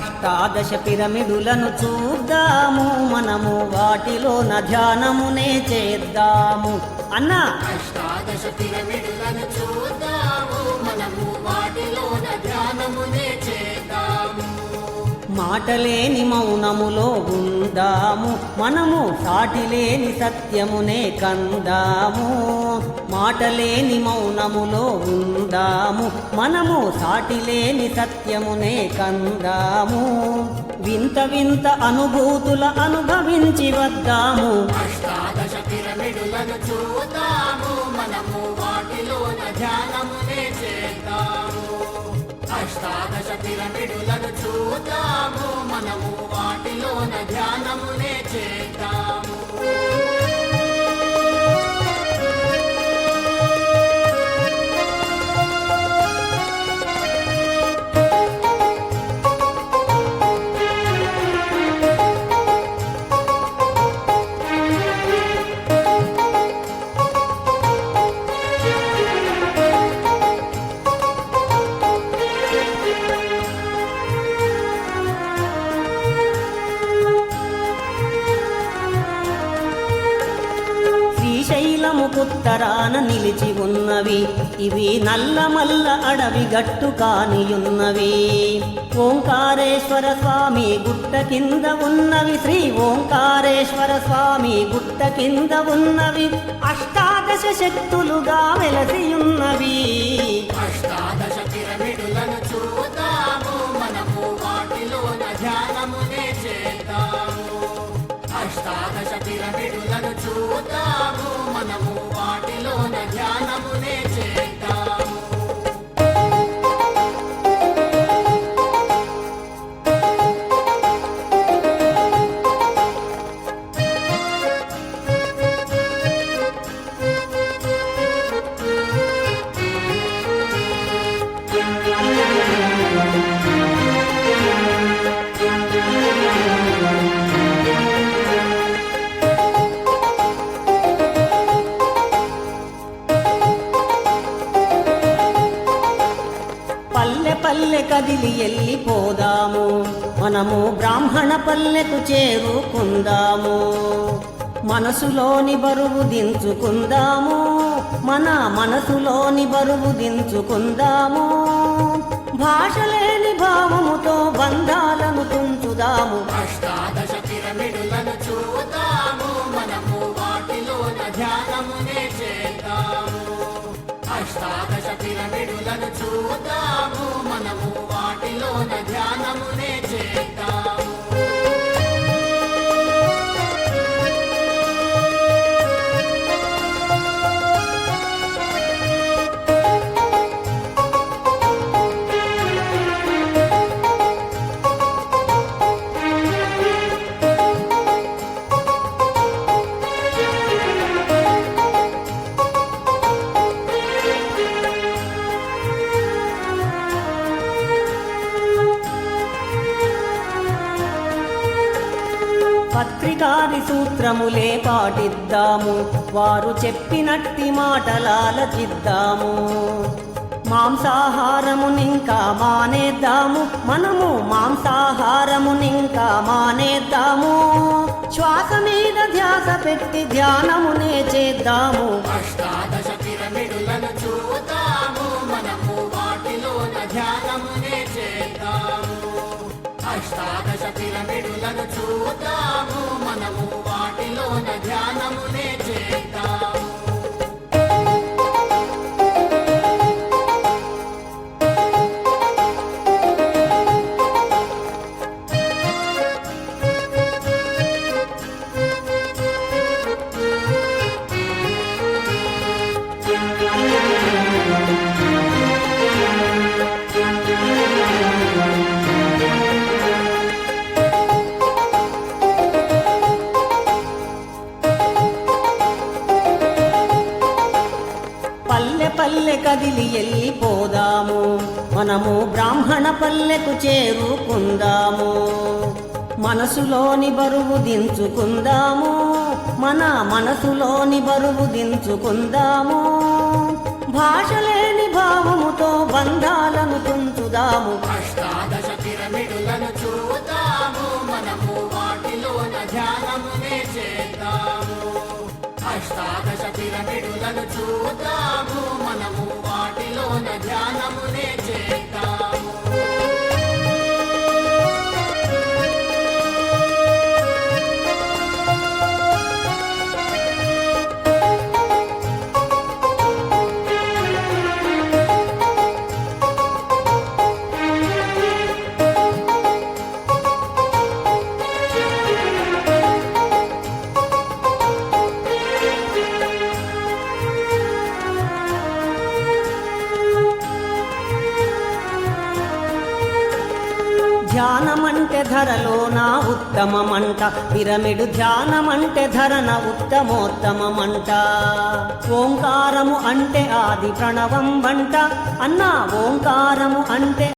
అష్టాదశ పిరమిడులను చూద్దాము, మనము వాటిలోన ధ్యానమునే చేద్దాము. అన్నా అష్టాదశ పిరమిడులను చూద్దాము, మనము వాటిలోన ధ్యానమునే చేద్దాము. మాటలేని మౌనములో ఉందాము, మనము సాటిలేని సత్యమునే కందాము. మాటలేని మౌనములో ఉందాము, మనము సాటిలేని సత్యమునే కందాము. వింత వింత అనుభూతుల అనుభవించి వద్దాము. అష్టాదశ పిరమిడులను చూద్దాము, మనము వాటిలోన ధ్యానమునే చేద్దాము. అష్టాదశ పిరమిడులను చూద్దాము, మనము వాటిలోన ధ్యానమునే చేద్దాము. శ్రీశైలముకుత్తరాన నిలిచి ఉన్నవి, ఇవి నల్లమల్ల అడవి గట్టు కానియున్నవి. ఓంకారేశ్వర స్వామి గుట్ట కింద ఉన్నవి, శ్రీ ఓంకారేశ్వర స్వామి గుట్ట కింద ఉన్నవి. అష్టాదశ శక్తులుగా వెలసియున్నవి. అష్టాదశ పిరమిడులను చూద్దాము, మనము వాటిలోన ధ్యానమునే చేద్దాము. అష్టాదశ పిరమిడులను చూద్దాము, మనము వాటిలోన ధ్యానమునే చేద్దాము. పల్లె కదిలి వెళ్ళిపోదాము, మనము బ్రాహ్మణ పల్లెకు చేరుకుందాము. మనసులోని బరువు దించుకుందాము, మన మనసులోని బరువు దించుకుందాము. భాష లేని భావముతో బంధాలను తుంచుదాము. అష్టాదశ పిరమిడులను చూద్దాము, మనము వాటిలోన ధ్యానమునే చేద్దాము. అష్టాదశ పిరమిడులను చూద్దాము, మనము వాటిలోన ధ్యానమునే చేద్దాము. పత్రికారి సూత్రములే పాటిద్దాము, వారు చెప్పినట్టి మాటలాలచిద్దాము. మాంసాహారమునింకా మానేద్దాము, మనము మాంసాహారమునింకా మానేద్దాము. శ్వాస మీద ధ్యాస పెట్టి ధ్యానమునే చేద్దాము. అష్టాదశ పిరమిడులను చూద్దాము, మనము వాటిలోన ధ్యానమునే చేద్దాము. అష్టాదశ పిరమిడులను చూద్దాము, మనము వాటిలోన ధ్యానమునే చేద్దాము. పల్లె కదిలి వెళ్ళిపోదాము, మనము బ్రాహ్మణ పల్లెకు చేరుకుందాము. మనసులోని బరువు దించుకుందాము, మన మనసులోని బరువు దించుకుందాము. భాష లేని భావముతో బంధాలను తుంచుదాము. అష్టాదశ పిరమిడులను అష్టాదశ పిరమిడులను చూద్దాము మనము వాటిలోన ధ్యానమునే చేద్దాము ధ్యానమంటే ధరలోన ఉత్తమమంట, పిరమిడు ధ్యానమంటే ధరన ఉత్తమోత్తమమంట. ఓంకారము అంటే ఆది ప్రణవం వంట అన్నా, ఓంకారము అంటే